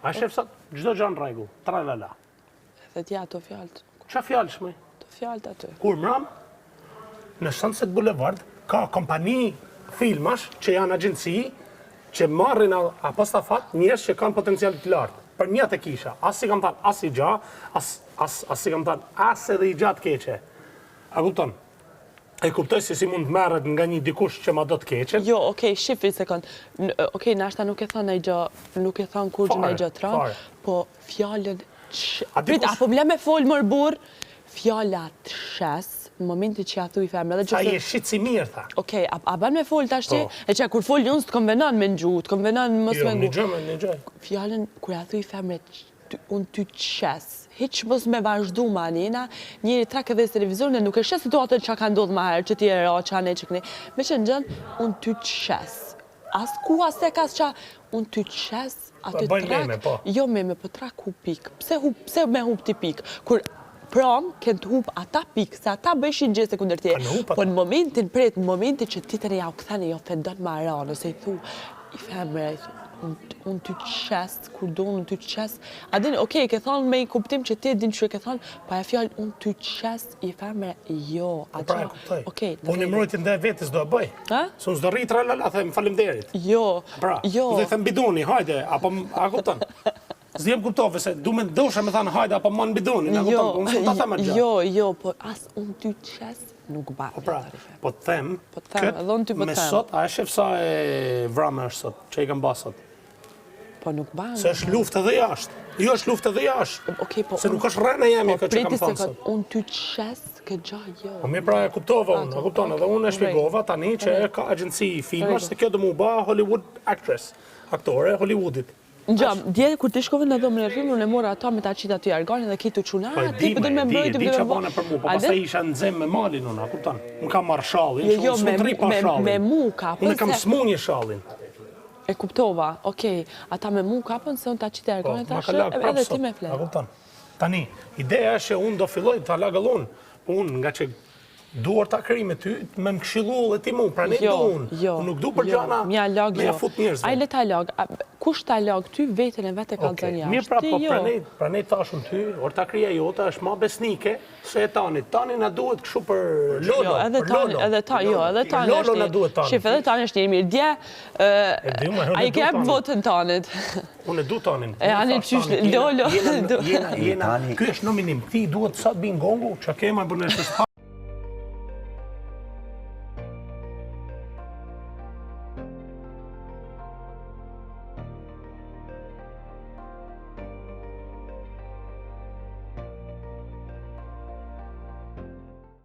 a shef sa çdo gjë në rregull, tralala. Dhe ti ato fjalët. Ç'a fjalësh më? Ato fjalët aty. Kur mram, në Sunset Boulevard ka kompani filmash që janë agjenci që marrin apostafat njerëz që kanë potencial të lartë. Për mia të kisha, as si kam thënë, as i gja, as si kam thënë, as edhe i gjatë keqe. A kupton? E kuptoj se si mund të merret nga një dikush që ma do të keqen. Jo, okej, shif një sekond. Okej, nashta nuk e thënë ai gjë, nuk e thënë kur gjë ai gjë tran, po fjalën prit, apo ble me fol mër burr, fjala shes, në momentin që ja thuj femra dhe Sa je shit si mirë tha. Okej, a ban me fol tash ti? E që kur fol unë s'të konvenon me ngju, të konvenon mos me ngu. Jo, në gjë. Fjalën kur ja thuj femrë unë ty të shes, hiq mos me vazhdu ma Anina, njëri trak edhe televizorin e nuk e shes situatën që ka ndodhë ma herë, që ti e ra, që anë e që këni. Me që në gjënë, unë ty të shes. As ku, as tek, as qa, unë ty të shes, aty trak, jo meme, po trak hu pik. Pse me hup ti pik? Kur pram, kënë të hup ata pik, se ata bëshin gjë sekunder tje. Po në momentin pret, në momentin që ti të ne ja u këthani, jo fendon ma ra, nëse i thu, i femre, unë ty të qes, kur do unë ty të qes. A din, okej, ke thonë me i kuptim që ti din që ke thonë, pa e fjallë, unë ty të qes, i femre, jo. Pra e kuptoj. Unë i mërojtin dhe vetës do e bëj. Se unë s'do rritë rallala, them falemderit. Jo, pra, jo. Dhe them bidoni, hajde, apo a kupton. S'djem kuptove se du me dosha me thanë hajde, apo ma në bidoni, a kupton, unë s'u ta them atë gjë. Jo, po as unë ty të qes, nuk ba. Po të them, këtë me sot, a e shef sa e vrame është sot, që i kam ba sot. Po nuk ba. Se është luftë edhe jashtë. Jo është luftë edhe jashtë. Se nuk është rrëna jemi këtë që kam thonë sot. Unë ty të qes, këtë gja jo. Po mi pra e kuptova unë, edhe unë e shpjegova tani që ka agjenci filmash, se kjo do mu ba Hollywood actress, aktore Hollywoodit. Në gjam, djetë kur ti shkove në dhomën e filmën, unë e mora ata me ta qita ty arganin dhe kitu quna, ti përdojnë me mbrojt, di që bane për mu, po pasaj isha në zemë me malin unë, a kuptan? Unë kam marrë shallin, që unë s'më të ri pa shallin. Me mu kapën, unë kam smunje shallin. E kuptova, okej, ata me mu kapën, se unë ta qita arganin ta shë, edhe ti me flet. A kuptan? Tani, ideja është që unë do filloj të lagallon, unë nga që duar ta kri me ty, me më këshilu dhe ti mu, pra ne du unë. Unë nuk du për gjana me ja fut njerëzve. Ajle ta lag, kush ta lag ty vetën e vete ka të njashtë? Mirë pra, po pra ne tashun ty, or ta krija jota është ma besnike se e Tanit. Tani na duhet këshu për Lolo. Jo, edhe Tani Lolo na duhet Tani. Shif, edhe Tani është një mirë. Dje, a i kep votën Tanit. Unë e du Tanin. E anë qysh, Lolo. Ky është nominim, ti duhet sa të bin gongu, që kema bërë në